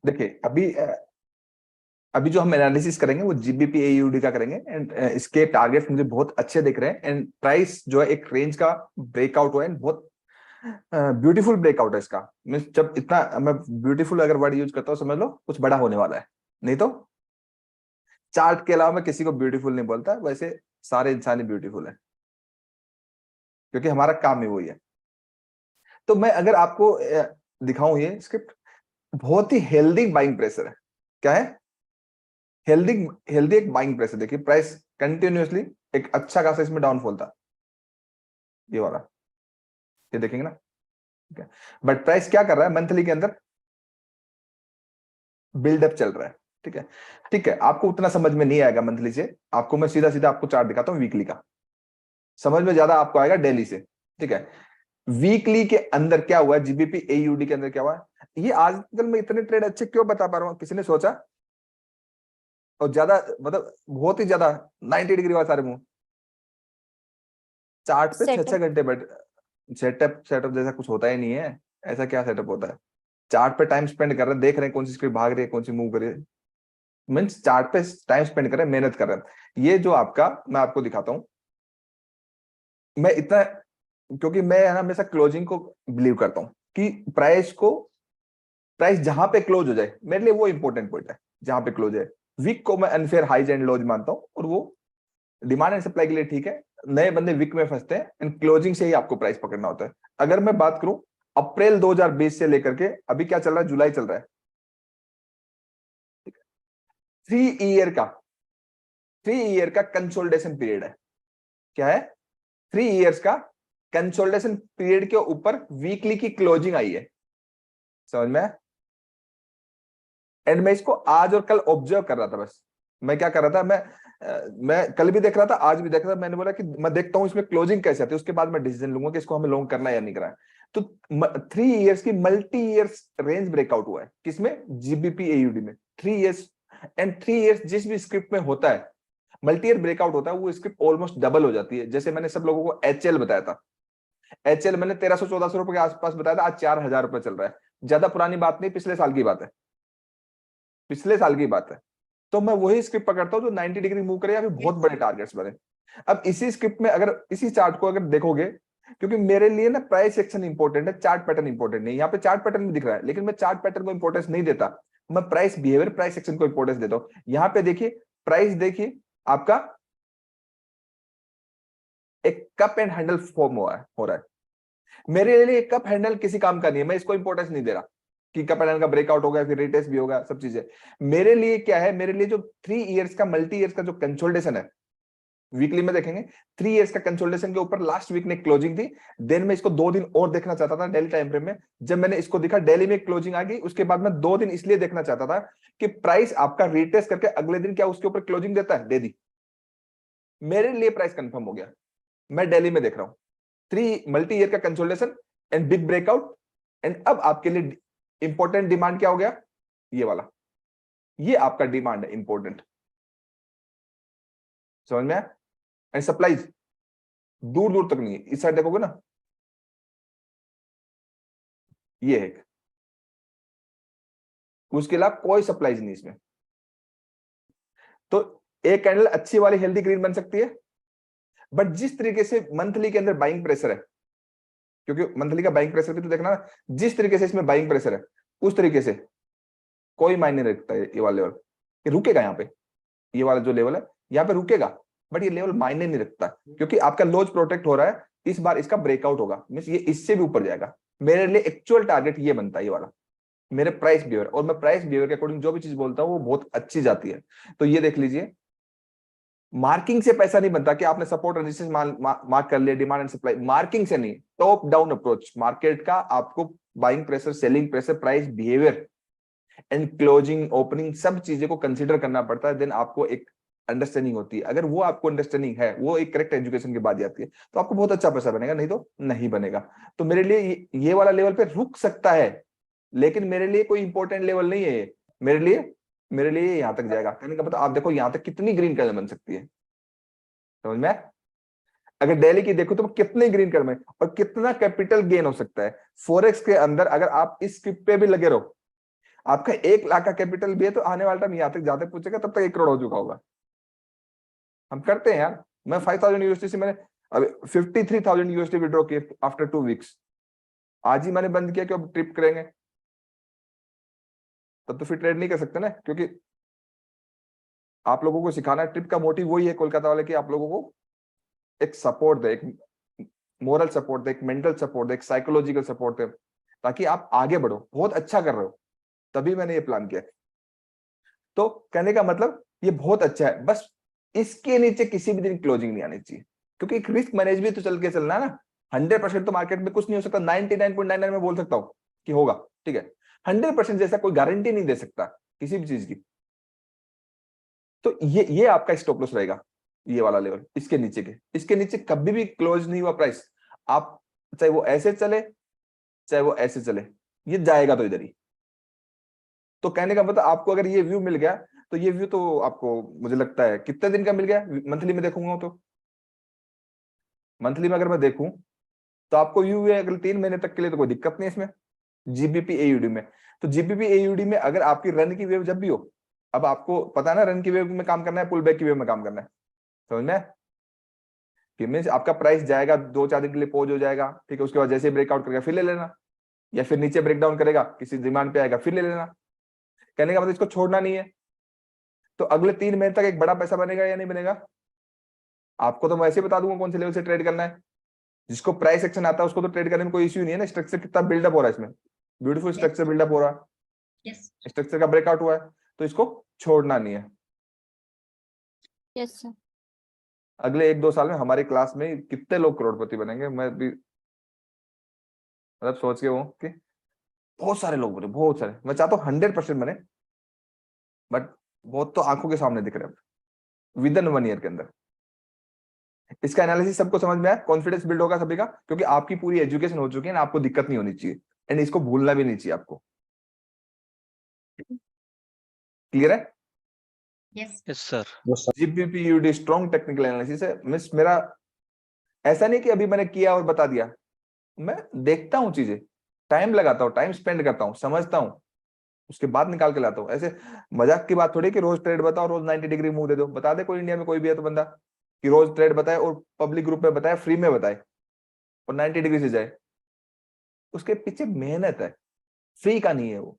देखिए अभी जो हम एनालिसिस करेंगे वो जीबीपी एयूडी का करेंगे, एंड इसके टारगेट्स मुझे बहुत अच्छे दिख रहे हैं, एंड प्राइस जो है एक रेंज का ब्रेकआउट हुआ है, बहुत ब्यूटीफुल ब्रेकआउट है इसका। मीन्स जब इतना मैं ब्यूटीफुल अगर वर्ड यूज करता हूँ, समझ लो कुछ बड़ा होने वाला है। नहीं तो चार्ट के अलावा मैं किसी को ब्यूटीफुल नहीं बोलता, वैसे सारे इंसान ही ब्यूटीफुल है, क्योंकि हमारा काम ही वही है। तो मैं अगर आपको दिखाऊं ये स्क्रिप्ट, बहुत ही हेल्दी बाइंग प्रेशर है। क्या है? हेल्दी। हेल्दी एक बाइंग प्रेशर। देखिए प्राइस कंटिन्यूअसली एक अच्छा खासा इसमें डाउनफॉल था, ये वाला, ये देखेंगे ना, ठीक है। बट प्राइस क्या कर रहा है मंथली के अंदर? बिल्डअप चल रहा है, ठीक है। ठीक है, आपको उतना समझ में नहीं आएगा मंथली से, आपको मैं सीधा सीधा आपको चार्ट दिखाता हूँ वीकली का, समझ में ज्यादा आपको आएगा डेली से, ठीक है। वीकली के अंदर क्या हुआ है, जीबीपी एयूडी के अंदर क्या हुआ है, ये आजकल मैं इतने ट्रेड अच्छे क्यों बता पा रहा हूँ, किसी ने सोचा? और ज्यादा मतलब बहुत ही ज्यादा 90 डिग्री वाले सारे मुंह चार्ट पे 6-6 घंटे बैठ। सेटअप सेटअप जैसा कुछ होता ही नहीं है। ऐसा क्या सेटअप होता है? चार्ट पे टाइम स्पेंड कर रहे हैं, देख रहे हैं कौन सी स्क्रिप्ट भाग रही है, कौन सी मूव कर रही है। मीन्स चार्ट पे टाइम स्पेंड कर रहे हैं, मेहनत कर रहे हैं। ये जो आपका मैं आपको दिखाता हूं, मैं इतना, क्योंकि मैं है ना हमेशा क्लोजिंग को बिलीव करता हूं कि प्राइस जहां पे क्लोज हो जाए, मेरे लिए वो इंपॉर्टेंट पॉइंट है, जहां पे क्लोज है। वीक को मैं अनफेयर हाइज एंड लोज मानता हूं, और वो डिमांड एंड सप्लाई के लिए ठीक है। नए बंदे वीक में फंसते हैं, एंड क्लोजिंग से ही आपको प्राइस पकड़ना होता है। अगर मैं बात करूं अप्रैल 2020 से लेकर के अभी क्या चल रहा है, जुलाई चल रहा है, 3 ईयर का 3 ईयर का कंसोलिडेशन पीरियड है। क्या है? 3 ईयर्स का कंसोलिडेशन पीरियड के ऊपर वीकली की क्लोजिंग आई है, समझ में? एंड मैं इसको आज और कल ऑब्जर्व कर रहा था बस। मैं क्या कर रहा था, मैं कल भी देख रहा था, आज भी देख रहा था। मैंने बोला कि मैं देखता हूं इसमें क्लोजिंग कैसे आती है, उसके बाद मैं डिसीजन लूंगा कि इसको हमें लॉन्ग करना है या नहीं करना है। तो 3 ईयर्स की मल्टी ईयर्स रेंज ब्रेकआउट हुआ है, किसमें? जीबीपी एयूडी में। 3 ईयर्स, एंड 3 ईयर्स जिस भी स्क्रिप्ट में होता है, मल्टी ईयर ब्रेकआउट होता है, वो स्क्रिप्ट ऑलमोस्ट डबल हो जाती है। जैसे मैंने सब लोगों को एचएल बताया था, एचएल मैंने 1300-1400 रुपए के आसपास बताया था, आज 4000 रुपए चल रहा है। ज्यादा पुरानी बात नहीं, पिछले साल की बात है, पिछले साल की बात है। तो मैं वही स्क्रिप्ट पकड़ता हूं जो 90 डिग्री मूव करे या फिर बहुत बड़े टारगेट्स बने। अब इसी स्क्रिप्ट में अगर इसी चार्ट को अगर देखोगे, क्योंकि मेरे लिए ना प्राइस सेक्शन इंपॉर्टेंट है, चार्ट पैटर्न इंपॉर्टेंट नहीं। यहाँ पे चार्ट पैटर्न भी दिख रहा है, लेकिन मैं चार्ट पैटर्न को इंपॉर्टेंस नहीं देता, मैं प्राइस बिहेवियर, प्राइस सेक्शन को इंपॉर्टेंस देता हूँ। यहाँ पे देखिए प्राइस, देखिए आपका एक कप एंड हैंडल फॉर्म हो रहा है। मेरे लिए कप हैंडल किसी काम का नहीं है, मैं इसको इंपॉर्टेंस नहीं दे रहा कि कप हैंडल का ब्रेकआउट होगा फिर रिटेस्ट भी होगा, सब चीजें। मेरे लिए क्या है, मेरे लिए जो 3 ईयर्स का मल्टी ईयर्स का जो कंसोलिडेशन है, वीकली में देखेंगे 3 ईयर्स का कंसोलिडेशन के ऊपर लास्ट वीक ने क्लोजिंग थी। देन मैं इसको 2 दिन और देखना चाहता था डेली टाइम फ्रेम में। जब मैंने इसको देखा डेली में क्लोजिंग आ गई, उसके बाद मैं 2 दिन इसलिए देखना चाहता था कि प्राइस आपका रिटेस्ट करके अगले दिन क्या उसके ऊपर क्लोजिंग देता है, दे दी। मेरे लिए प्राइस कंफर्म हो गया, मैं डेली में देख रहा हूं 3 मल्टी ईयर का consolidation and big breakout. And अब आपके लिए इंपॉर्टेंट डिमांड क्या हो गया, ये वाला, ये आपका डिमांड है इंपॉर्टेंट, समझ में आया? एंड सप्लाईज दूर दूर तक नहीं है, इस साइड देखोगे ना, ये है, उसके अलावा कोई सप्लाईज नहीं इसमें। तो एक कैंडल अच्छी वाली हेल्दी ग्रीन बन सकती है, बट जिस तरीके से मंथली के अंदर बाइंग प्रेशर है, क्योंकि मंथली का बाइंग प्रेशर भी तो देखना ना, जिस तरीके से इसमें बाइंग प्रेशर है उस तरीके से कोई मायने नहीं रखता है ये वाला लेवल, ये रुकेगा यहाँ पे, ये वाला जो लेवल है यहाँ पे रुकेगा, बट ये लेवल मायने नहीं रखता, क्योंकि आपका लोज प्रोटेक्ट हो रहा है। इस बार इसका ब्रेकआउट होगा, मींस ये इससे भी ऊपर जाएगा। मेरे लिए एक्चुअल टारगेट ये बनता है, ये वाला मेरे प्राइस बिहेवियर, और मैं प्राइस बिहेवियर के अकॉर्डिंग जो भी चीज बोलता हूँ वो बहुत अच्छी जाती है। तो ये देख लीजिए, मार्किंग से पैसा नहीं बनता कि आपने सपोर्ट रेजिस्टेंस मार्क कर लिया, डिमांड एंड सप्लाई, मार्किंग से नहीं, टॉप डाउन अप्रोच मार्केट का आपको buying pressure, selling pressure, price behaviour and closing, opening, सब चीजें को कंसीडर करना पड़ता है। देन आपको एक अंडरस्टैंडिंग होती है। अगर वो आपको अंडरस्टैंडिंग है, वो एक करेक्ट एजुकेशन के बाद आती है, तो आपको बहुत अच्छा पैसा बनेगा, नहीं तो नहीं बनेगा। तो मेरे लिए ये वाला लेवल पे रुक सकता है, लेकिन मेरे लिए कोई इंपॉर्टेंट लेवल नहीं है ये। मेरे लिए यहां तक जाएगा, कहने का मतलब आप देखो यहां तक कितनी ग्रीन कलर बन सकती है, समझ में? अगर डेली की देखो तो कितने ग्रीन कलर में और कितना कैपिटल गेन हो सकता है फॉरेक्स के अंदर, अगर आप इस स्क्रिप्ट पे भी लगे रहो। आपका 1 लाख का कैपिटल भी है तो आने वाला टाइम यहाँ तक जाते पूछेगा तब तक 1 करोड़ हो चुका होगा। हम करते हैं यार। मैं 5000 यूएसडी से मैंने अभी 53,000 यूएसडी विड्रॉ किए आफ्टर 2 वीक्स। आज ही मैंने बंद किया कि अब ट्रिप करेंगे, तब तो फिर ट्रेड नहीं कर सकते ना, क्योंकि आप लोगों को सिखाना है। ट्रिप का मोटिव वही है कोलकाता वाले की, आप लोगों को एक सपोर्ट दे, एक मोरल सपोर्ट दे, एक मेंटल सपोर्ट दे, एक साइकोलॉजिकल सपोर्ट दे, ताकि आप आगे बढ़ो। बहुत अच्छा कर रहे हो, तभी मैंने ये प्लान किया। तो कहने का मतलब ये बहुत अच्छा है, बस इसके नीचे किसी भी दिन क्लोजिंग नहीं आनी चाहिए, क्योंकि एक रिस्क मैनेज भी तो चल के चलना है ना। 100% तो मार्केट में कुछ नहीं हो सकता। 99.99 में बोल सकता हूं कि होगा, ठीक है। 100% जैसा कोई गारंटी नहीं दे सकता किसी भी चीज की। तो ये आपका स्टॉप लॉस रहेगा, ये वाला लेवल। इसके नीचे कभी भी क्लोज नहीं हुआ प्राइस, आप चाहे वो ऐसे चले चाहे वो ऐसे चले, ये जाएगा तो इधर ही। तो कहने का मतलब आपको अगर ये व्यू मिल गया, तो ये व्यू तो आपको मुझे लगता है कितने दिन का मिल गया। मंथली में देखूंगा तो मंथली में अगर मैं देखूं तो आपको व्यू है अगले 3 महीने तक के लिए, तो कोई दिक्कत नहीं इसमें। जीबीपी एयूडी में, तो जीबीपी एयूडी में अगर आपकी रन की वेव जब भी हो, अब आपको पता है ना रन की वेव में काम करना है, पुल बैक की वेव में काम करना है, समझ में? कि मीन्स आपका प्राइस जाएगा 2-4 दिन के लिए पॉज हो जाएगा, ठीक है, उसके बाद जैसे ब्रेकआउट करेगा फिर ले लेना, या फिर नीचे ब्रेकडाउन करेगा किसी डिमांड पे आएगा फिर ले लेना। कहने का मतलब इसको छोड़ना नहीं है। तो अगले 3 महीने तक एक बड़ा पैसा बनेगा या नहीं बनेगा, आपको तो मैं ऐसे ही बता दूंगा कौन से लेवल से ट्रेड करना है। जिसको प्राइस एक्शन आता है उसको तो ट्रेड करने में कोई इश्यू नहीं है ना। स्ट्रक्चर कितना बिल्डअप हो रहा है इसमें, ब्यूटीफुल स्ट्रक्चर बिल्डअप हो रहा है, स्ट्रक्चर का ब्रेकआउट हुआ है, तो इसको छोड़ना नहीं है। Yes sir. अगले 1-2 साल में हमारी क्लास में कितने लोग करोड़पति बनेंगे, मैं भी मतलब सोच के हूँ कि बहुत सारे लोग बने, बहुत सारे। मैं चाहता हूँ 100% बने, बट बहुत तो आंखों के सामने दिख रहे हैं विद इन 1 ईयर के अंदर। इसका एनालिसिस सबको समझ में आया, कॉन्फिडेंस बिल्ड होगा सभी का, क्योंकि आपकी पूरी एजुकेशन हो चुकी है ना, आपको दिक्कत नहीं होनी चाहिए, एंड इसको भूलना भी नहीं चाहिए आपको। क्लियर है? Yes yes sir. GBPUSD strong technical analysis है। मिस मेरा ऐसा नहीं कि अभी मैंने किया और बता दिया, मैं देखता हूँ चीजें, टाइम लगाता हूँ, टाइम स्पेंड करता हूँ, समझता हूँ, उसके बाद निकाल के लाता हूँ। ऐसे मजाक की बात थोड़ी कि रोज ट्रेड बताओ, रोज 90 डिग्री मूव दे दो। बता दे कोई इंडिया में कोई भी है तो बंदा कि रोज ट्रेड बताए और पब्लिक ग्रुप में बताए, फ्री में बताए और 90 डिग्री से जाए, उसके पीछे मेहनत है, फ्री का नहीं है वो।